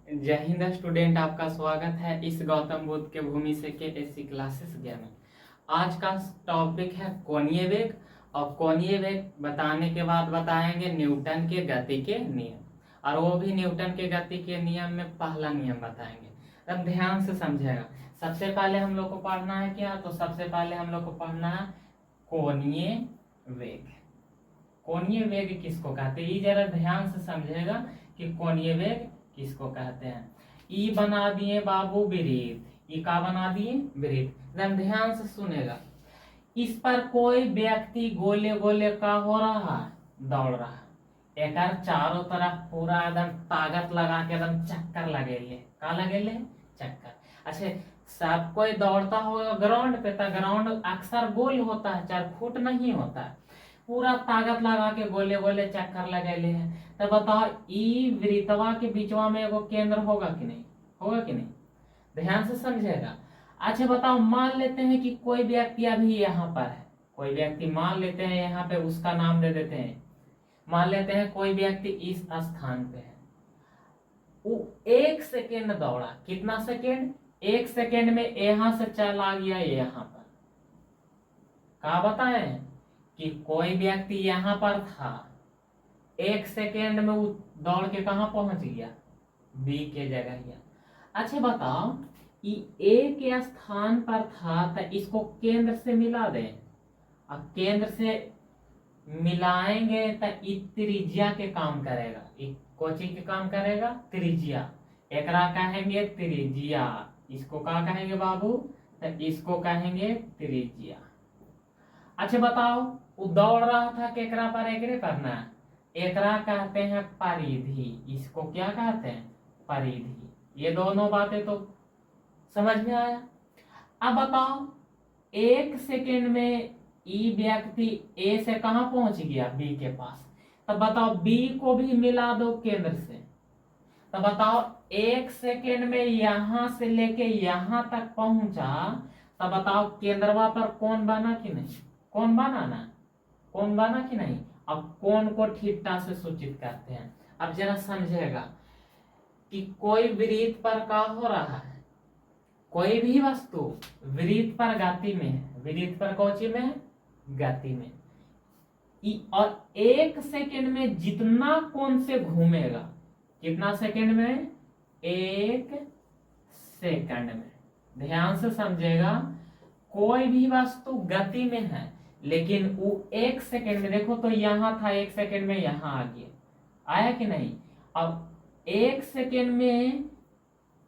जय हिंद स्टूडेंट, आपका स्वागत है इस गौतम बुद्ध के भूमि से के एससी क्लासेस में। आज का टॉपिक है कोणीय वेग, और कोणीय वेग बताने के बाद बताएंगे न्यूटन के गति के नियम, और वो भी न्यूटन के गति के नियम में पहला नियम बताएंगे। तब ध्यान से समझेगा। सबसे पहले हम लोग को पढ़ना है क्या, तो सबसे पहले हम लोग को पढ़ना है कोणीय वेग। कोणीय वेग किसको कहते हैं, ये जरा ध्यान से समझेगा कि कोणीय वेग किसको कहते हैं। ई बना दिए बाबू विरीत, ई का बना दिए विरीत। ध्यान से सुनेगा। इस पर कोई व्यक्ति गोले गोले का हो रहा है, दौड़ रहा है। एक चारों तरफ पूरा एकदम ताकत लगा के एकदम चक्कर लगेले। का लगेले? चक्कर। अच्छा, सब कोई दौड़ता होगा ग्राउंड पे, तो ग्राउंड अक्सर गोल होता है, 4 फुट नहीं होता है। पूरा ताकत लगा के गोले गोले चक्कर लगेले हैं। तो बताओ, ई वृत्तवा के बीचवा में एगो केंद्र होगा कि नहीं? होगा कि नहीं? ध्यान से समझेगा। अच्छा बताओ, मान लेते हैं कि कोई व्यक्ति अभी यहाँ पर है। कोई व्यक्ति मान लेते हैं यहाँ पे, उसका नाम दे देते हैं। मान लेते हैं कोई व्यक्ति इस स्थान पे है। वो 1 सेकेंड दौड़ा। कितना सेकेंड? 1 सेकेंड में यहाँ से चला गया यहाँ पर। कहा बताएं कि कोई व्यक्ति यहाँ पर था, 1 सेकेंड में वो दौड़ के कहा पहुंच गया? बी के जगह गया। अच्छा बताओ, ये ए के स्थान पर था, तो इसको केंद्र से मिला दें। अब केंद्र से मिलाएंगे तो ये त्रिज्या के काम करेगा। कोची के काम करेगा? त्रिज्या। एकरा कहेंगे त्रिज्या। इसको क्या कहेंगे बाबू? तो इसको कहेंगे त्रिज्या। अच्छा बताओ, वो दौड़ रहा था केकरा पर? एकरे पर ना। एकरा कहते हैं परिधि। इसको क्या कहते हैं? परिधि। ये दोनों बातें तो समझ में आया। अब बताओ, 1 सेकेंड में ई व्यक्ति ए से कहां पहुंच गया? बी के पास। तब बताओ, बी को भी मिला दो केंद्र से। तब बताओ, 1 सेकेंड में यहां से लेके यहां तक पहुंचा। तब बताओ, केंद्रवा पर कौन बना कि नहीं? कौन बना ना? कौन बना कि नहीं? अब कोण को थीटा से सूचित करते हैं। अब जरा समझेगा कि कोई वृत्त पर क्या हो रहा है। कोई भी वस्तु वृत्त पर गति में है। वृत्त पर कौची में है? गति में। और 1 सेकेंड में जितना कोण से घूमेगा। कितना सेकेंड में? 1 सेकंड में। ध्यान से समझेगा। कोई भी वस्तु गति में है, लेकिन वो 1 सेकेंड में, देखो तो यहां था, 1 सेकेंड में यहां आ गया। आया कि नहीं? अब 1 सेकेंड में,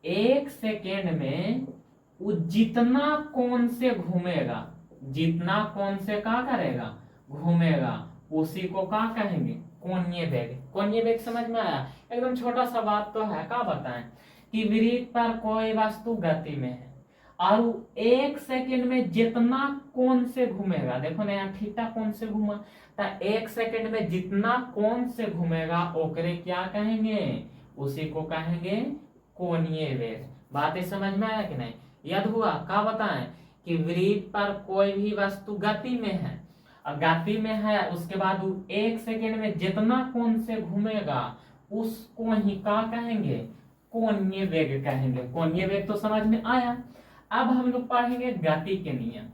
1 सेकेंड में वो जितना कोण से घूमेगा, जितना कोण से क्या करेगा? घूमेगा, उसी को क्या कहेंगे? कोणीय वेग। कोणीय वेग समझ में आया? एकदम छोटा सा बात तो है। क्या बताएं कि वृत्त पर कोई वस्तु गति में है, और 1 सेकेंड में जितना कोण से घूमेगा, देखो ना यहाँ थीटा कोण से घूमा, तो 1 सेकेंड में जितना कोण से घूमेगा ओकरे क्या कहेंगे? उसी को कहेंगे कोणीय वेग। बातें समझ में आया कि नहीं? याद हुआ? क्या बताएं कि वृत्त पर कोई भी वस्तु गति में है, और गति में है, उसके बाद 1 सेकेंड में जितना कोण से घूमेगा उसको ही क्या कहेंगे? कोणीय वेग कहेंगे। कोणीय वेग तो समझ में आया। अब हम लोग पढ़ेंगे गति के नियम।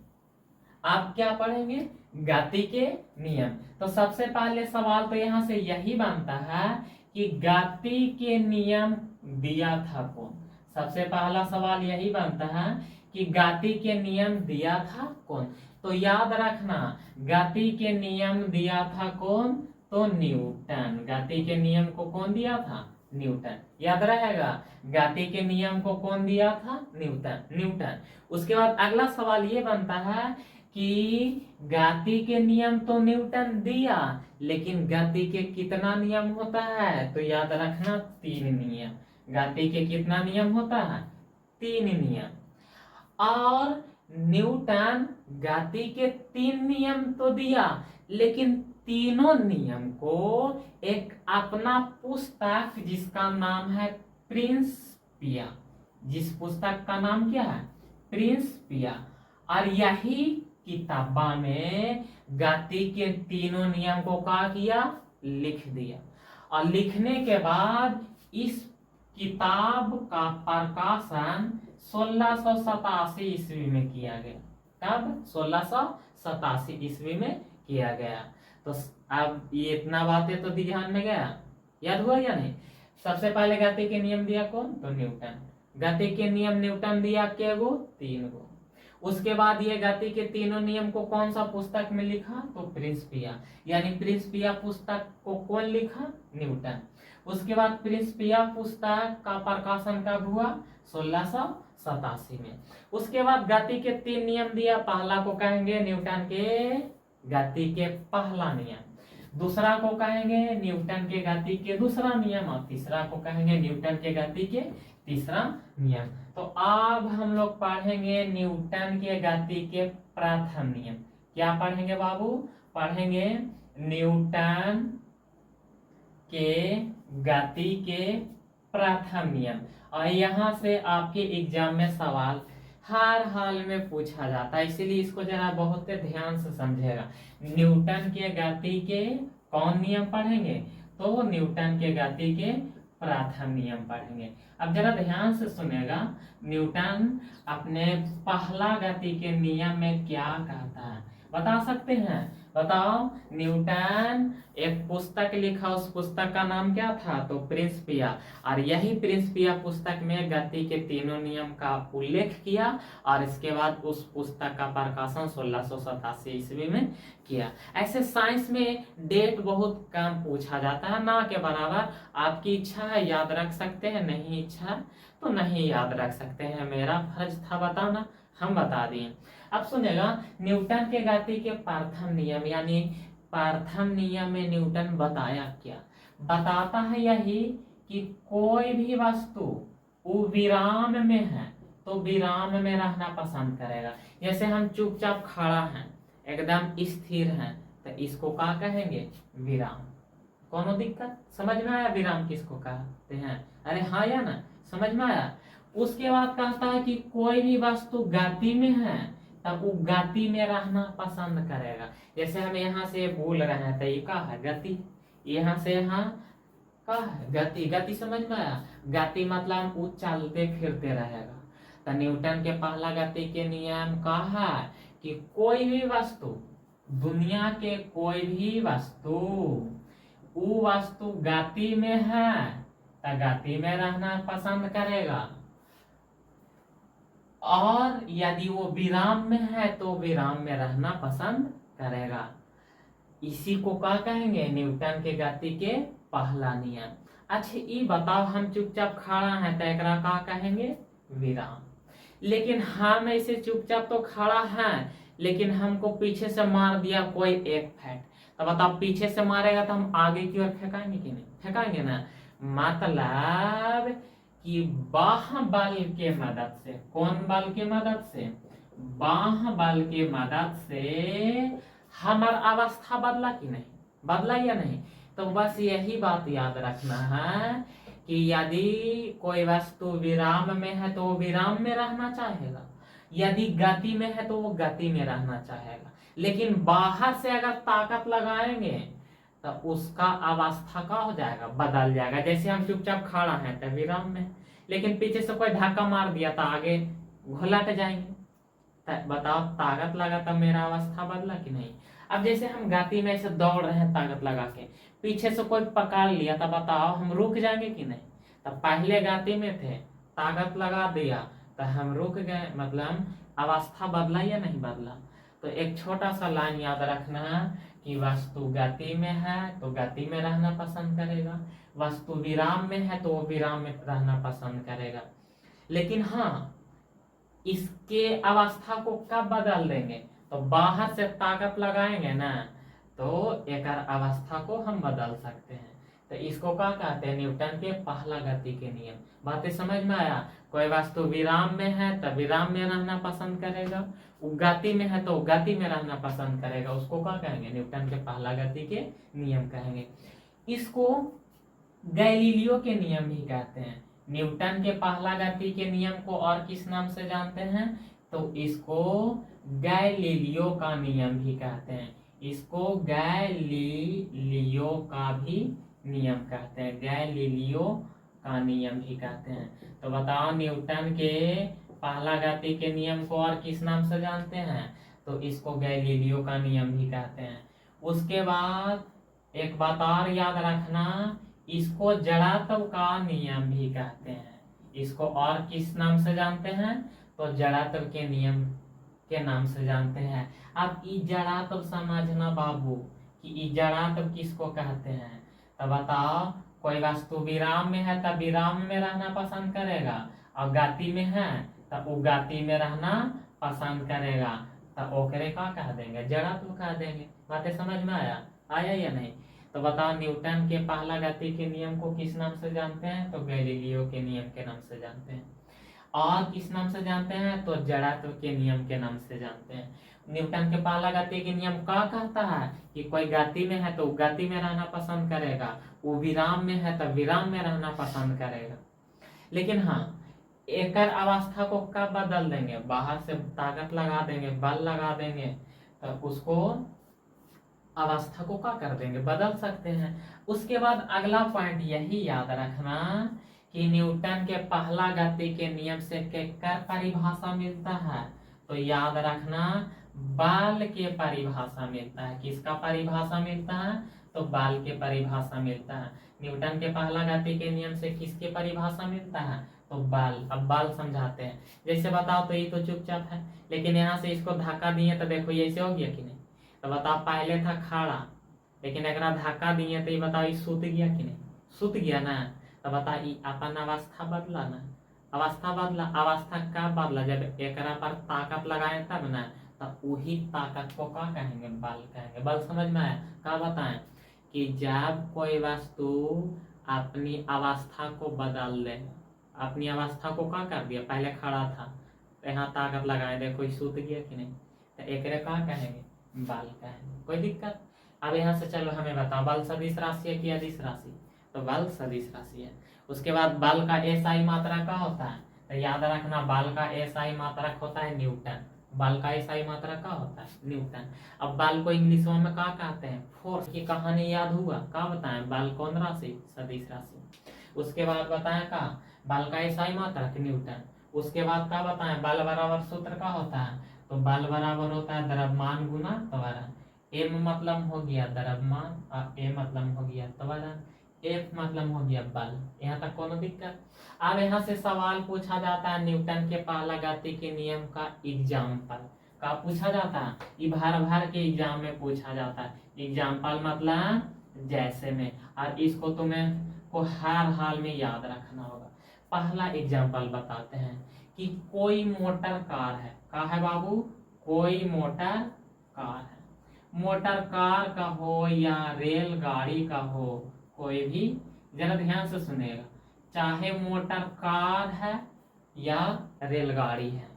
आप क्या पढ़ेंगे? गति के नियम। तो सबसे पहले सवाल तो यहां से यही बनता है कि गति के नियम दिया था कौन? सबसे पहला सवाल यही बनता है कि गति के नियम दिया था कौन? तो याद रखना, गति के नियम दिया था कौन? तो न्यूटन। गति के नियम को कौन दिया था? न्यूटन। याद रहेगा, गति के नियम को कौन दिया था? न्यूटन। उसके बाद अगला सवाल ये बनता है कि गति के नियम तो न्यूटन दिया, लेकिन गति के कितना नियम होता है? तो याद रखना, 3 नियम। गति के कितना नियम होता है? 3 नियम। और न्यूटन गति के 3 नियम तो दिया, लेकिन तीनों नियम को एक अपना पुस्तक, जिसका नाम है प्रिंसिपिया। जिस पुस्तक का नाम क्या है? प्रिंसिपिया। और यही किताबा में गति के तीनों नियम को क्या किया? लिख दिया। और लिखने के बाद इस किताब का प्रकाशन 1687 ईस्वी में किया गया। कब? 1687 ईस्वी में किया गया। तो अब ये इतना बातें तो ध्यान में गया, याद हुआ या नहीं? सबसे पहले गति के नियम दिया कौन? तो न्यूटन। गति के नियम न्यूटन दिया के गो? 3 गो। उसके बाद ये गति के तीनों नियम को कौन सा पुस्तक में लिखा? तो प्रिंसिपिया। यानी प्रिंसिपिया पुस्तक को कौन लिखा? न्यूटन। उसके बाद प्रिंसिपिया पुस्तक का प्रकाशन कब हुआ? 1687 में। उसके बाद गति के 3 नियम दिया। पहला को कहेंगे न्यूटन के गति के पहला नियम, दूसरा को कहेंगे न्यूटन के गति के दूसरा नियम, और तीसरा को कहेंगे न्यूटन के गति के तीसरा नियम। तो अब हम लोग पढ़ेंगे न्यूटन के गति के प्रथम नियम। क्या पढ़ेंगे बाबू? पढ़ेंगे न्यूटन के गति के प्रथम नियम। और यहाँ से आपके एग्जाम में सवाल हर हाल में पूछा जाता है, इसीलिए इसको जरा बहुत ध्यान से समझेगा। न्यूटन के गति के कौन नियम पढ़ेंगे? तो न्यूटन के गति के प्रथम नियम पढ़ेंगे। अब जरा ध्यान से सुनेगा, न्यूटन अपने पहला गति के नियम में क्या कहता है, बता सकते हैं? बताओ। न्यूटन एक पुस्तक लिखा, उस पुस्तक का नाम क्या था? तो प्रिंसिपिया। और यही प्रिंसिपिया पुस्तक में गति के तीनों नियम का उल्लेख किया, और इसके बाद उस पुस्तक का प्रकाशन 1687 ईस्वी में किया। ऐसे साइंस में डेट बहुत कम पूछा जाता है, ना के बराबर। आपकी इच्छा है याद रख सकते हैं, नहीं इच्छा तो नहीं याद रख सकते हैं। मेरा फर्ज था बताना, हम बता दिए। अब सुनेगा, न्यूटन के गति के प्रथम नियम, यानी प्रथम नियम में न्यूटन बताया क्या? बताता है यही कि कोई भी वस्तु वो विराम में है तो विराम में रहना पसंद करेगा। जैसे हम चुपचाप खड़ा हैं, एकदम स्थिर हैं, तो इसको क्या कहेंगे? विराम। कोनो दिक्कत? समझ में आया विराम किसको कहते हैं? अरे हाँ या ना, समझ में आया? उसके बाद कहता है कि कोई भी वस्तु गति में है तब वो गति में रहना पसंद करेगा। जैसे हम यहाँ से बोल रहे हैं तो ये क्या है? गति। यहाँ से यहाँ क्या है? गति। गति समझ में आया? गति मतलब वो चलते फिरते रहेगा। तो न्यूटन के पहला गति के नियम का है कि कोई भी वस्तु, दुनिया के कोई भी वस्तु, वो वस्तु गति में है तो गति में रहना पसंद करेगा, और यदि वो विराम में है तो विराम में रहना पसंद करेगा। इसी को क्या कहेंगे? न्यूटन के गति के पहला नियम। अच्छा ये बताओ, हम चुपचाप खड़ा है तो एकरा क्या कहेंगे? विराम। लेकिन हम ऐसे चुपचाप तो खड़ा है, लेकिन हमको पीछे से मार दिया कोई एक फैट, तो बताओ पीछे से मारेगा तो हम आगे की ओर फेंकाएंगे कि नहीं? फेंकाएंगे ना। मतलब कि बाह्य बल के मदद से, कौन बल के मदद से? बाह्य बल के मदद से हमारा अवस्था बदला कि नहीं? बदला या नहीं? तो बस यही बात याद रखना है कि यदि कोई वस्तु विराम में है तो वो विराम में रहना चाहेगा, यदि गति में है तो वो गति में रहना चाहेगा। लेकिन बाहर से अगर ताकत लगाएंगे तो उसका अवस्था का हो जाएगा? बदल जाएगा। जैसे हम चुपचाप खड़ा हैं तो विराम में, लेकिन पीछे से कोई धक्का मार दिया तो आगे घुलट जाएंगे। बताओ ताकत लगा तो मेरा अवस्था बदला कि नहीं? अब जैसे हम गति में ऐसे दौड़ रहे हैं ताकत लगा के, पीछे से कोई पकड़ लिया तो बताओ हम रुक जाएंगे कि नहीं? तो पहले गति में थे, ताकत लगा दिया तो हम रुक गए, मतलब अवस्था बदला या नहीं बदला? तो एक छोटा सा लाइन याद रखना कि वस्तु गति में है तो गति में रहना पसंद करेगा, वस्तु विराम में है तो वो विराम में रहना पसंद करेगा। लेकिन हाँ, इसके अवस्था को कब बदल देंगे? तो बाहर से ताकत लगाएंगे ना तो एक अवस्था को हम बदल सकते हैं। तो इसको क्या कहते हैं? न्यूटन के पहला गति के नियम। बातें समझ में आया? कोई वस्तु विराम में है तो विराम में रहना पसंद करेगा, वो गति में है तो गति में रहना पसंद करेगा, उसको क्या कहेंगे? न्यूटन के पहला गति के नियम कहेंगे। इसको गैलीलियो के नियम भी कहते हैं। न्यूटन के पहला गति के नियम को और किस नाम से जानते हैं? तो इसको गैलीलियो का नियम भी कहते हैं। इसको गैलीलियो का भी नियम कहते हैं, गैलीलियो का नियम भी कहते हैं। तो बताओ न्यूटन के पहला गति के नियम को और किस नाम से जानते हैं? तो इसको गैलीलियो का नियम भी कहते हैं। उसके बाद एक बात और याद रखना, इसको जड़ात्व का नियम भी कहते हैं। इसको और किस नाम से जानते हैं? तो जड़ात्व के नियम के नाम से जानते हैं। अब ई जड़ात्व समझना बाबू कि ई जड़ात्व किसको कहते हैं। तो बताओ, कोई वस्तु विराम में है तब विराम में रहना पसंद करेगा, और गति में है तब वो गति में रहना पसंद करेगा, तब ओकरे का कह देंगे? जड़ात्व कह देंगे। बातें समझ में आया या नहीं? तो बताओ न्यूटन के पहला गति के नियम को किस नाम से जानते हैं? तो गैलीलियो के नियम के नाम से जानते हैं। और किस नाम से जानते हैं? तो जड़ात्व के नियम के नाम से जानते हैं। न्यूटन के पहला गति के नियम क्या कहता है कि कोई गति में है तो गति में रहना पसंद करेगा, वो विराम में है तो विराम में रहना पसंद करेगा। लेकिन हाँ, एक अवस्था को कब बदल देंगे? बाहर से ताकत लगा देंगे, बल लगा देंगे, तो उसको अवस्था को क्या कर देंगे? बदल सकते हैं। उसके बाद अगला पॉइंट यही याद रखना कि न्यूटन के पहला गति के नियम से केकर परिभाषा मिलता है? तो याद रखना, बल के परिभाषा मिलता है। किसका परिभाषा मिलता है? तो बल के परिभाषा मिलता है। न्यूटन के पहला गति के नियम से किसके परिभाषा मिलता है? तो बल। अब बल समझाते हैं। जैसे बताओ, तो ये तो चुपचाप है, लेकिन यहाँ से इसको धक्का दिए तो देखो ये ऐसे हो गया कि नहीं? तो बताओ, पहले था खड़ा, लेकिन एक धक्का दिए तो ये बताओ ये सूत गया कि नहीं? सूत गया ना। तो बता, अपन अवस्था बदला ना? अवस्था बदला। अवस्था कब बदला? जब एक पर ताकत लगाए तब ना। तब वही ताकत को क्या कहेंगे? बल कहेंगे। बल समझ में आया? क्या बताएं कि जब कोई वस्तु अपनी अवस्था को बदल दे, अपनी अवस्था को क्या कर दिया? पहले खड़ा था तो यहाँ ताकत लगाए, देखो ये सूत गया कि नहीं? तो एक क्या कहेंगे? बल कहेंगे। कोई दिक्कत? अब यहाँ से चलो हमें बताओ, बल सदिश राशि है कि अदिश राशि? तो बल सदिश राशि है। उसके बाद बल का एसआई मात्रा क्या होता है? तो याद रखना, बल का एसआई मात्रक होता है न्यूटन। बल का एसआई मात्रक क्या होता है? न्यूटन। अब बल को इंग्लिश में क्या कहते हैं? फोर्स। की कहानी याद हुआ? क्या बताएं? बल कौन राशि? सदिश राशि। उसके बाद बताएं का बल का एसआई मात्रक न्यूटन। उसके बाद क्या बताएं? बल बराबर सूत्र का होता है? तो बल बराबर होता है द्रव्यमान गुना त्वरण। एम मतलब हो गया द्रव्यमान और ए मतलब हो गया त्वरण, एफ मतलब हो गया बल। यहाँ तक कोनो दिक्कत? अब यहाँ से सवाल पूछा जाता है न्यूटन के पहला गति के नियम का एग्जाम्पल। का पूछा जाता है? ये भर भर के एग्जाम में पूछा जाता है। एग्जाम्पल मतलब जैसे में, और इसको तुम्हें को हर हाल में याद रखना होगा। पहला एग्जाम्पल बताते हैं कि कोई मोटर कार है। का है बाबू? कोई मोटर कार है। मोटर कार का हो या रेलगाड़ी का हो, कोई भी, जरा ध्यान से सुनेगा, चाहे मोटर कार है या रेलगाड़ी है,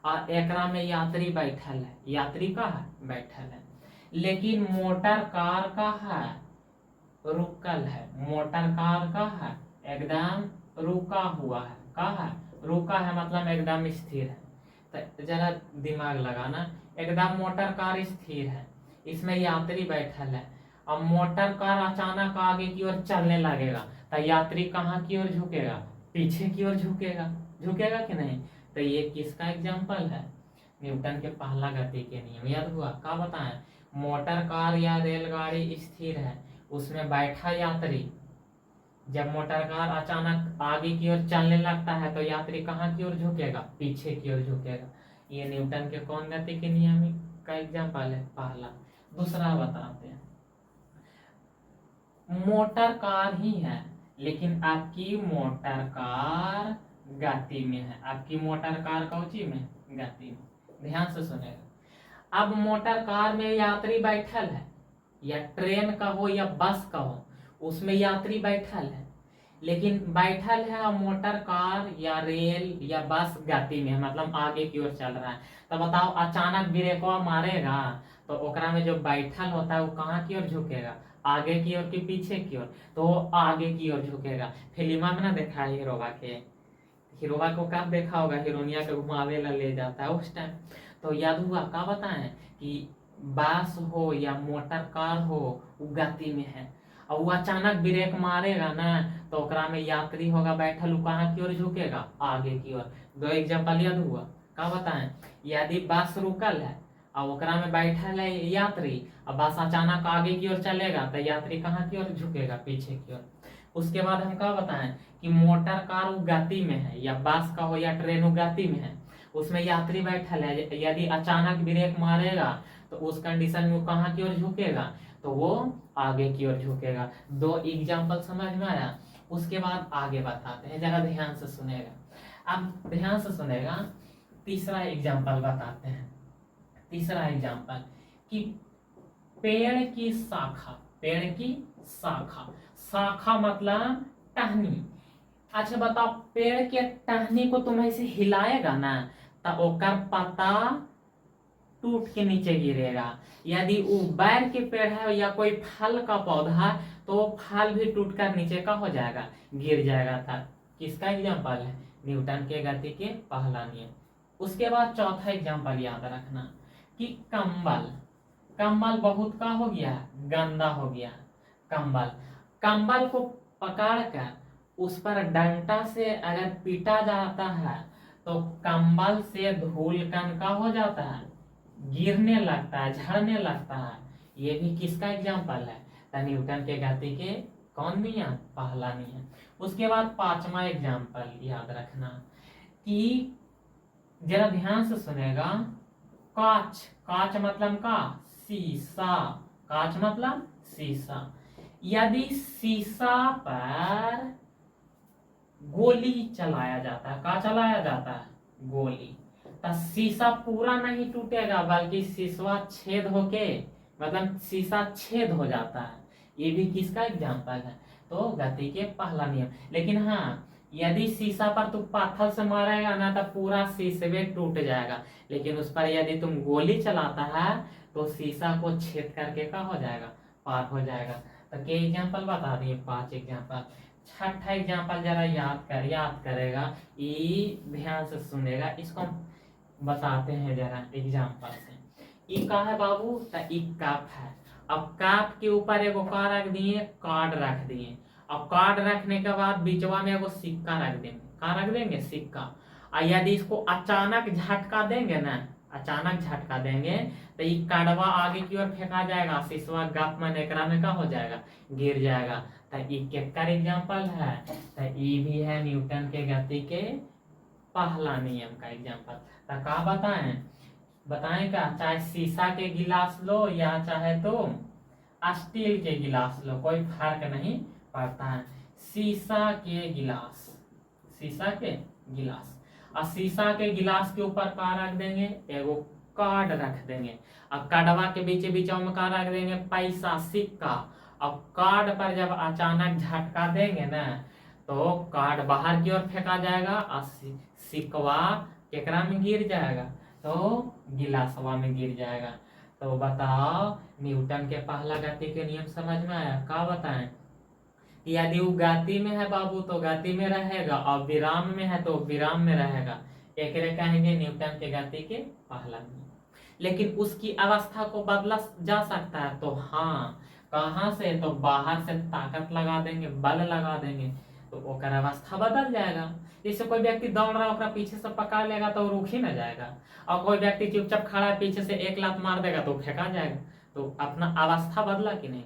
और एकरा में यात्री बैठल है। यात्री का है? बैठल है। लेकिन मोटर कार का है? रुकल है। मोटर कार का है? एकदम रुका हुआ है। का है? रुका है, मतलब एकदम स्थिर है। तो जरा दिमाग लगाना, एकदम मोटर कार स्थिर है, इसमें यात्री बैठल है, अब मोटर कार अचानक आगे की ओर चलने लगेगा तो यात्री कहाँ की ओर झुकेगा? पीछे की ओर झुकेगा। झुकेगा कि नहीं? तो ये किसका एग्जाम्पल है? न्यूटन के पहला गति के नियम। याद हुआ? क्या बताएं? मोटर कार या रेलगाड़ी स्थिर है, उसमें बैठा यात्री, जब मोटर कार अचानक आगे की ओर चलने लगता है तो यात्री कहाँ की ओर झुकेगा? पीछे की ओर झुकेगा। ये न्यूटन के कौन गति के नियम का एग्जाम्पल है? पहला। दूसरा बताते हैं, मोटर कार ही है, लेकिन आपकी मोटर कार गति में है। आपकी मोटर कार कौची में? गति में। ध्यान से सुनेगा। अब मोटर कार में यात्री बैठल है, या ट्रेन का हो या बस का हो, उसमें यात्री बैठल है, लेकिन बैठल है और मोटर कार या रेल या बस गति में है, मतलब आगे की ओर चल रहा है। तो बताओ, अचानक ब्रेकवा मारेगा तो ओकरा में जो बैठल होता है वो कहाँ की ओर झुकेगा? आगे की ओर कि पीछे की ओर? तो वो आगे की ओर झुकेगा। फिल्म में ना देखा है हीरोवा के, हीरोवा को कब देखा होगा? हीरोनिया के घुमावे ला ले जाता है उस टाइम। तो याद हुआ? क्या बताएं कि बस हो या मोटर कार हो, वो गति में है, और वो अचानक ब्रेक मारेगा ना तो ओकरा में यात्री होगा बैठल, उ कहाँ की ओर झुकेगा, आगे की ओर। दो एग्जाम्पल याद हुआ, का बताएं, यदि बस रुकल है और ओकरा में बैठल है यात्री, और बस अचानक आगे की ओर चलेगा तो यात्री कहाँ की ओर झुकेगा, पीछे की ओर। उसके बाद हम क्या बताएं कि मोटर कार गति में है, या बस का हो या ट्रेन गति में है, उसमें यात्री बैठल है, यदि अचानक ब्रेक मारेगा तो उस कंडीशन में वो कहाँ की ओर झुकेगा, तो वो आगे की ओर झुकेगा। दो एग्जाम्पल समझ में आया। उसके बाद आगे बताते हैं, जरा ध्यान से सुनेगा, अब ध्यान से सुनेगा। तीसरा एग्जाम्पल बताते हैं। तीसरा एग्जाम्पल कि पेड़ की शाखा, पेड़ की शाखा, शाखा मतलब टहनी। अच्छा बताओ, पेड़ के टहनी को तुम ऐसे हिलाएगा ना तो ओकर पत्ता टूट के नीचे गिरेगा। यदि वो बैर के पेड़ है या कोई फल का पौधा, तो फल भी टूटकर नीचे का हो जाएगा, गिर जाएगा था। किसका एग्जाम्पल है, न्यूटन के गति के पहला नियम। उसके बाद चौथा एग्जाम्पल याद रखना कि कंबल, कंबल बहुत का हो गया, गंदा हो गया। कंबल, कंबल को पकड़कर उस पर डंडा से अगर पीटा जाता है तो कंबल से धूल कण का हो जाता है, गिरने लगता है, झड़ने लगता है। ये भी किसका एग्जाम्पल है, तो न्यूटन के गति के कौन नियम, पहला नियम। उसके बाद पांचवा एग्जाम्पल याद रखना कि जरा ध्यान से सुनेगा, कांच, कांच मतलब का, शीशा, कांच मतलब शीशा। यदि शीशा पर गोली चलाया जाता है, का चलाया जाता है, गोली, तो शीशा पूरा नहीं टूटेगा, बल्कि शीशा छेद होके, मतलब शीशा छेद हो जाता है। ये भी किसका एग्जाम्पल है, तो गति के पहला नियम। लेकिन हाँ, यदि शीशा पर तुम पत्थर से मारेगा ना तो पूरा शीशे टूट जाएगा, लेकिन उस पर यदि तुम गोली चलाता है तो शीशा को छेद करके का हो जाएगा, पार हो जाएगा। तो के एग्जाम्पल बता दिए, 5 एग्जाम्पल। छठा एग्जाम्पल जरा याद करेगा, ये ध्यान से सुनेगा, इसको बताते हैं जरा एग्जाम्पल से। ई का है बाबू, तो ई कप है। अब कप के ऊपर एगो का रख दिए, कार्ड रख दिए। अब कार्ड रखने के बाद बीचवा में एगो सिक्का रख देंगे, का रख देंगे, सिक्का। और यदि इसको अचानक झटका देंगे ना, अचानक झटका देंगे तो ये कार्डवा आगे की ओर फेंका जाएगा, शीशवा गप में एकरा में का हो जाएगा, गिर जाएगा। तो ये केकर एग्जाम्पल है, तो ये भी है न्यूटन के गति के पहला नियम का एग्जाम्पल। तो का बताएं क्या, चाहे शीशा के गिलास लो या चाहे तो स्टील के गिलास लो, कोई फर्क नहीं पड़ता है। शीशा के गिलास, शीशा के गिलास, और शीशा के गिलास के ऊपर का रख देंगे, एगो कार्ड रख देंगे। अब कार्डवा के बीच में का रख देंगे, पैसा, सिक्का। अब कार्ड पर जब अचानक झटका देंगे ना तो कार्ड बाहर की ओर फेंका जाएगा और सिक्का केकरा में गिर जाएगा, तो गिलासवा में गिर जाएगा। तो बताओ, न्यूटन के पहला गति के नियम समझ में आया, का बताएं। यदि वो गति में है बाबू तो गति में रहेगा, और विराम में है तो विराम में रहेगा। एक कहेंगे न्यूटन के गति के पहला नियम। लेकिन उसकी अवस्था को बदला जा सकता है, तो हाँ, कहाँ से, तो बाहर से ताकत लगा देंगे, बल लगा देंगे, तो ओकर अवस्था बदल जाएगा। जैसे कोई व्यक्ति दौड़ रहा है, ओकरा पीछे से पकड़ लेगा तो रुक ही ना जाएगा, और कोई व्यक्ति चुपचाप खड़ा है, पीछे से एक लात मार देगा तो फेंका जाएगा। तो अपना अवस्था बदला कि नहीं।